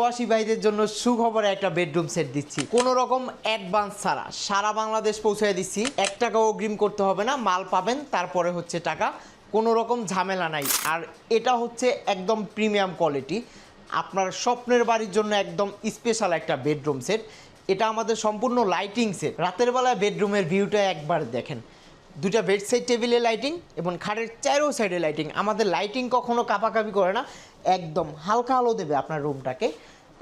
প্রবাসী ভাইদের জন্য সুখবরে একটা বেডরুম সেট দিচ্ছি, কোনো রকম অ্যাডভান্স ছাড়া সারা বাংলাদেশ পৌঁছে দিচ্ছি। 1 টাকাও অগ্রিম করতে হবে না, মাল পাবেন তারপরে হচ্ছে টাকা, কোনো রকম ঝামেলা নাই। আর এটা হচ্ছে একদম প্রিমিয়াম কোয়ালিটি, আপনার স্বপ্নের বাড়ির জন্য একদম স্পেশাল একটা বেডরুম সেট। এটা আমাদের সম্পূর্ণ লাইটিং সেট। রাতের বেলায় বেডরুমের ভিউটা একবার দেখেন, দুটা বেড সাইড টেবিলে লাইটিং এবং খাটের চারো সাইডে লাইটিং। আমাদের লাইটিং কখনো কাপাকাপি করে না, একদম হালকা আলো দেবে আপনার রুমটাকে।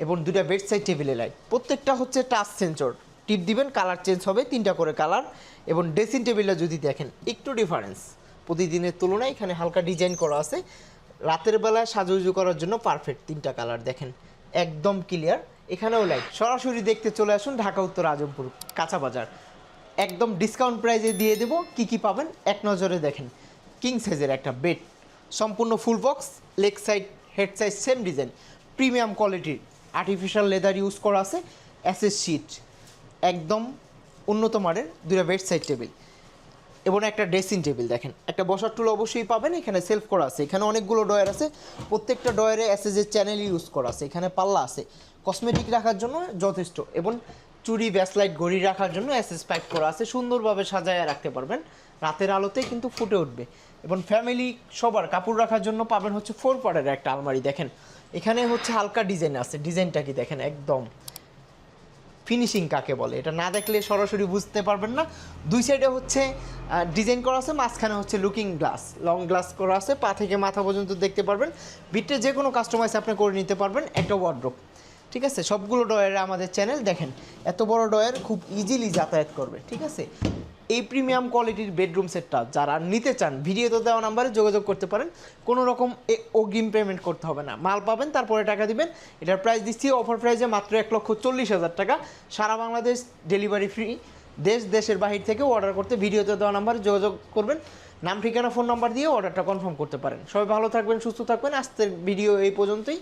এবং দুটা বেড সাইড টেবিলে লাইট, প্রত্যেকটা হচ্ছে টাচ সেন্সর, টিপ দিবেন কালার চেঞ্জ হবে, 3টা করে কালার। এবং ড্রেসিং টেবিলটা যদি দেখেন একটু ডিফারেন্স, প্রতিদিনের তুলনায় এখানে হালকা ডিজাইন করা আছে, রাতের বেলায় সাজুগুজু করার জন্য পারফেক্ট। 3টা কালার দেখেন একদম ক্লিয়ার। এখানেও লাইট। সরাসরি দেখতে চলে আসুন ঢাকা উত্তর আজমপুর কাঁচা বাজার, একদম ডিসকাউন্ট প্রাইসে দিয়ে দেবো। কী কী পাবেন এক নজরে দেখেন। কিং সাইজের একটা বেড, সম্পূর্ণ full box, leg side head size same design, premium কোয়ালিটির আর্টিফিশিয়াল লেদার ইউজ করা আছে, অ্যাসেস শিট, একদম উন্নত মানের। দুটো বেড সাইড টেবিল এবং একটা ড্রেসিং টেবিল দেখেন। একটা বসার টুল অবশ্যই পাবেন, এখানে সেলফ করা আছে, এখানে অনেকগুলো ডয়ার আছে, প্রত্যেকটা ডয়ারে এসএসের চ্যানেল ইউজ করা আছে, এখানে পাল্লা আছে, কসমেটিক রাখার জন্য যথেষ্ট। এবং চুড়ি ব্যাসলাইট ঘড়ি রাখার জন্য এসএস পাইপ করা আছে, সুন্দরভাবে সাজায় রাখতে পারবেন, রাতের আলোতে কিন্তু ফুটে উঠবে। এবং ফ্যামিলি সবার কাপড় রাখার জন্য পাবেন হচ্ছে 4 পার্টের একটা আলমারি দেখেন। এখানে হচ্ছে হালকা ডিজাইন আছে, ডিজাইনটা কি দেখেন, একদম ফিনিশিং কাকে বলে এটা না দেখলে সরাসরি বুঝতে পারবেন না। দুই সাইডে হচ্ছে ডিজাইন করা আছে, মাঝখানে হচ্ছে লুকিং গ্লাস, লং গ্লাস করা আছে, পা থেকে মাথা পর্যন্ত দেখতে পারবেন। বিটে যে কোনো কাস্টমাইজ আপনি করে নিতে পারবেন। একটা ওয়ার্ড্রোব, ঠিক আছে। সবগুলো ডয়ারে আমাদের চ্যানেল দেখেন, এত বড় ডয়ার খুব ইজিলি যাতায়াত করবে, ঠিক আছে। এই প্রিমিয়াম কোয়ালিটির বেডরুম সেটটা যারা নিতে চান ভিডিওতে দেওয়া নাম্বারে যোগাযোগ করতে পারেন। কোনো রকম অগ্রিম পেমেন্ট করতে হবে না, মাল পাবেন তারপরে টাকা দিবেন। এটার প্রাইস দিচ্ছি অফার প্রাইসে মাত্র 1,40,000 টাকা, সারা বাংলাদেশ ডেলিভারি ফ্রি। দেশের বাহির থেকে অর্ডার করতে ভিডিওতে দেওয়া নাম্বারে যোগাযোগ করবেন, নাম ঠিকানা ফোন নাম্বার দিয়ে অর্ডারটা কনফার্ম করতে পারেন। সবাই ভালো থাকবেন, সুস্থ থাকবেন। আজকের ভিডিও এই পর্যন্তই।